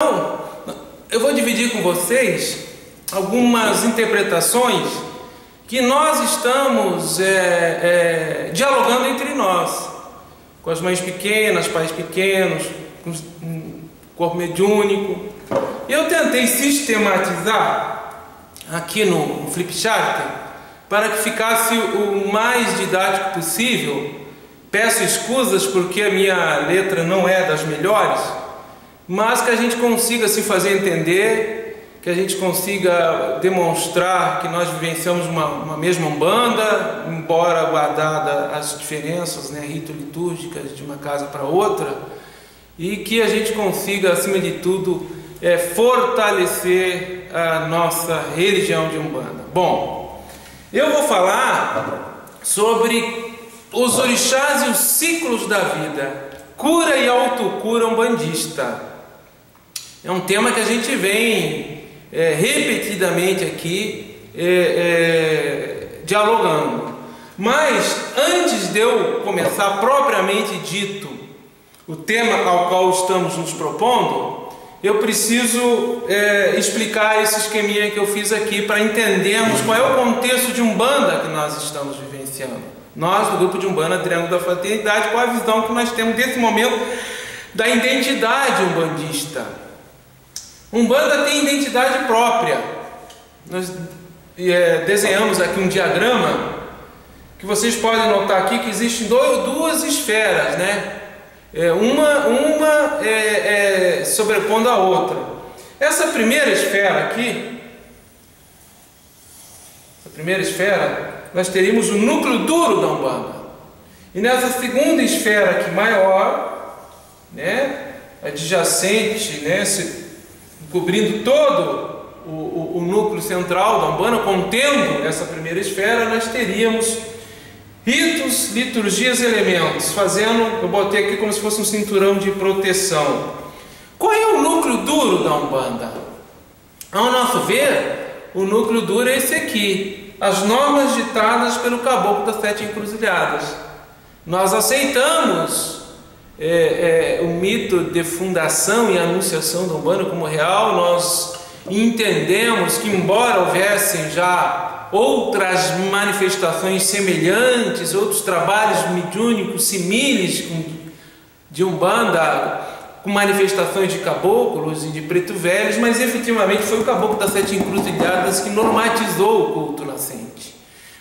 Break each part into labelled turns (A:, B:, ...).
A: Então, eu vou dividir com vocês algumas interpretações que nós estamos dialogando entre nós, com as mães pequenas, pais pequenos, com o corpo mediúnico. Eu tentei sistematizar aqui no Flipchart para que ficasse o mais didático possível. Peço escusas porque a minha letra não é das melhores, mas que a gente consiga se fazer entender, que a gente consiga demonstrar que nós vivenciamos uma mesma Umbanda, embora guardada as diferenças, né, rito-litúrgicas de uma casa para outra, e que a gente consiga, acima de tudo, fortalecer a nossa religião de Umbanda. Bom, eu vou falar sobre os orixás e os ciclos da vida, cura e autocura umbandista. É um tema que a gente vem repetidamente aqui dialogando. Mas antes de eu começar propriamente dito o tema ao qual estamos nos propondo, eu preciso explicar esse esqueminha que eu fiz aqui para entendermos qual é o contexto de Umbanda que nós estamos vivenciando. Nós, do grupo de Umbanda Triângulo da Fraternidade, qual a visão que nós temos desse momento da identidade umbandista. Umbanda tem identidade própria. Nós desenhamos aqui um diagrama que vocês podem notar aqui que existem duas esferas, né? Uma sobrepondo a outra. Essa primeira esfera aqui, nós teríamos o núcleo duro da Umbanda. E nessa segunda esfera aqui maior, né, adjacente, né, cobrindo todo o núcleo central da Umbanda, contendo essa primeira esfera, nós teríamos ritos, liturgias e elementos, eu botei aqui como se fosse um cinturão de proteção. Qual é o núcleo duro da Umbanda? Ao nosso ver, o núcleo duro é esse aqui. As normas ditadas pelo Caboclo das Sete Encruzilhadas. Nós aceitamos o mito de fundação e anunciação da Umbanda como real. Nós entendemos que, embora houvessem já outras manifestações semelhantes, outros trabalhos mediúnicos similares de Umbanda, com manifestações de caboclos e de preto velhos, mas efetivamente foi o Caboclo das Sete Encruzilhadas que normatizou o culto nascente.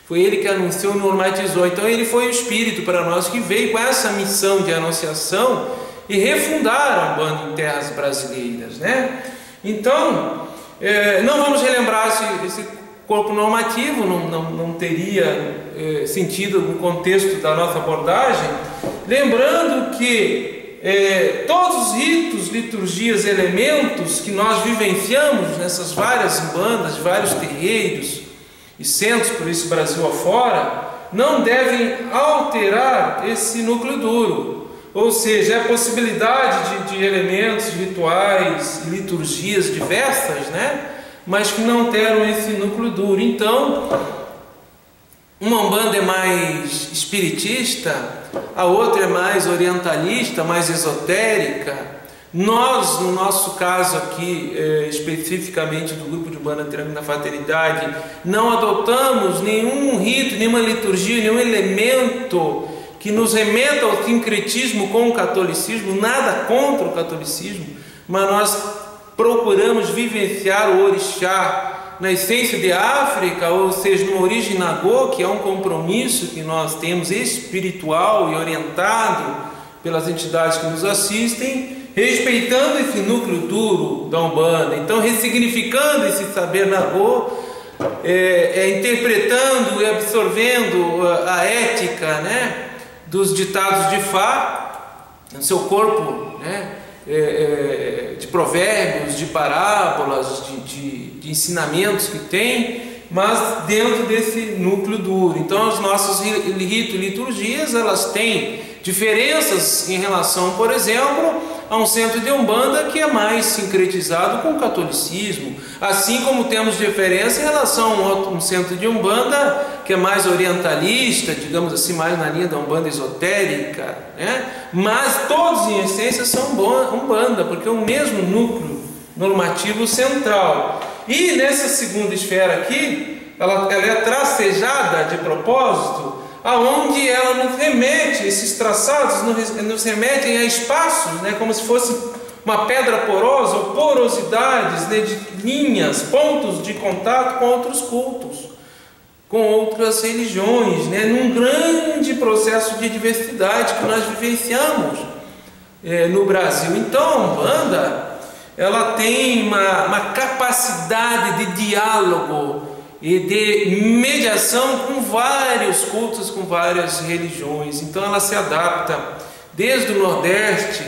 A: Foi ele que anunciou e normatizou. Então ele foi o espírito para nós que veio com essa missão de anunciação e refundar a Umbanda em terras brasileiras, né? Então, não vamos relembrar esse corpo normativo, não teria sentido no contexto da nossa abordagem, lembrando que todos os ritos, liturgias, elementos que nós vivenciamos nessas várias umbandas, vários terreiros e centros por esse Brasil afora, não devem alterar esse núcleo duro. Ou seja, a possibilidade de elementos, rituais e liturgias diversas, né? Mas que não terão esse núcleo duro. Então, uma Umbanda é mais espiritista, a outra é mais orientalista, mais esotérica. Nós, no nosso caso aqui, especificamente do grupo de Umbanda Triângulo da Fraternidade, não adotamos nenhum rito, nenhuma liturgia, nenhum elemento que nos remeta ao sincretismo com o catolicismo, nada contra o catolicismo, mas nós procuramos vivenciar o orixá na essência de África, ou seja, no origem Nagô, que é um compromisso que nós temos espiritual e orientado pelas entidades que nos assistem, respeitando esse núcleo duro da Umbanda. Então, ressignificando esse saber Nagô, interpretando e absorvendo a ética, né, dos ditados de Fá, no seu corpo, né, de provérbios, de parábolas, de ensinamentos que tem, mas dentro desse núcleo duro. Então, os nossos ritos e liturgias, elas têm diferenças em relação, por exemplo, a um centro de Umbanda que é mais sincretizado com o catolicismo, assim como temos diferença em relação a um centro de Umbanda que é mais orientalista, digamos assim, mais na linha da Umbanda esotérica, né? Mas todos em essência são Umbanda, porque o mesmo núcleo normativo central. E nessa segunda esfera aqui, ela é tracejada de propósito, aonde ela nos remete, esses traçados nos remetem a espaços, né, como se fosse uma pedra porosa ou porosidades, né, de linhas, pontos de contato com outros cultos, com outras religiões, né, num grande processo de diversidade que nós vivenciamos no Brasil. Então a Umbanda, ela tem uma capacidade de diálogo e de mediação com vários cultos, com várias religiões. Então ela se adapta desde o Nordeste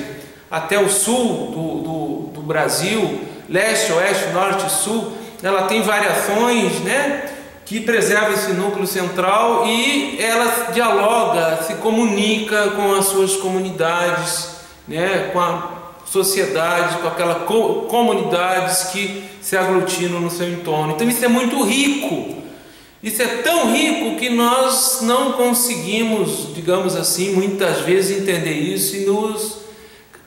A: até o Sul do Brasil, Leste, Oeste, Norte e Sul. Ela tem variações, né, que preserva esse núcleo central, e ela dialoga, se comunica com as suas comunidades, né, com a sociedade, com aquelas comunidades que se aglutinam no seu entorno. Então isso é muito rico, isso é tão rico que nós não conseguimos, digamos assim, muitas vezes entender isso, e nos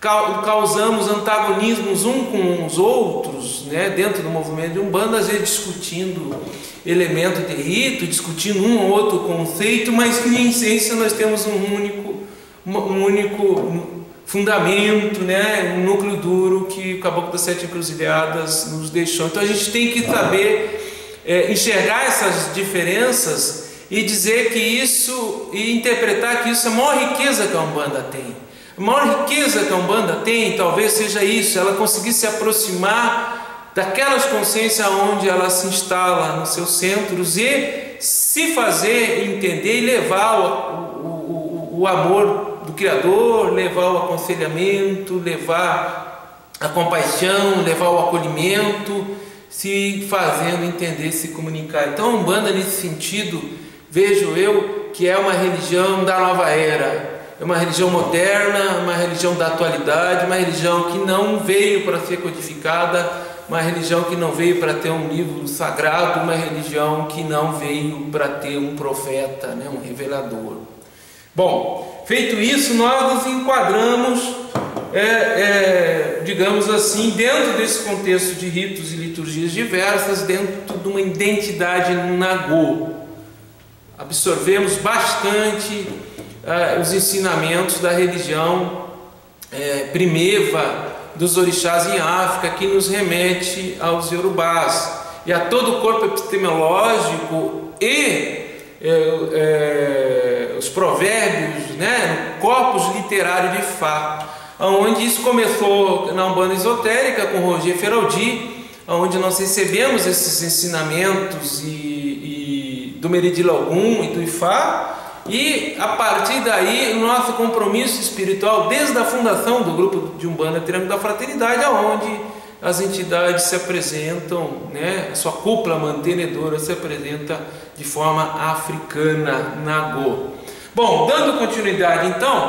A: causamos antagonismos uns com os outros, né, dentro do movimento de Umbanda, às vezes discutindo elemento de rito, discutindo um ou outro conceito, mas que em essência nós temos um único fundamento, né, um núcleo duro que o Caboclo das Sete Encruzilhadas nos deixou. Então a gente tem que saber enxergar essas diferenças e dizer que isso, e interpretar que isso é a maior riqueza que a Umbanda tem. A maior riqueza que a Umbanda tem talvez seja isso, ela conseguir se aproximar daquelas consciências onde ela se instala nos seus centros e se fazer entender e levar o amor do Criador, levar o aconselhamento, levar a compaixão, levar o acolhimento, se fazendo entender, se comunicar. Então a Umbanda, nesse sentido, vejo eu que é uma religião da nova era, é uma religião moderna, uma religião da atualidade, uma religião que não veio para ser codificada, uma religião que não veio para ter um livro sagrado, uma religião que não veio para ter um profeta, né, um revelador. Bom, feito isso, nós nos enquadramos, digamos assim, dentro desse contexto de ritos e liturgias diversas, dentro de uma identidade nagô. Absorvemos bastante os ensinamentos da religião primeva dos orixás em África, que nos remete aos Yorubás e a todo o corpo epistemológico e os provérbios, né, corpus literário de Fá, onde isso começou na Umbanda esotérica com Roger Feraldi, onde nós recebemos esses ensinamentos do Meridila Ogum e do Ifá, e a partir daí o nosso compromisso espiritual desde a fundação do grupo de Umbanda Triângulo da Fraternidade, aonde as entidades se apresentam, né, a sua cúpula mantenedora se apresenta de forma africana, nagô. Bom, dando continuidade então,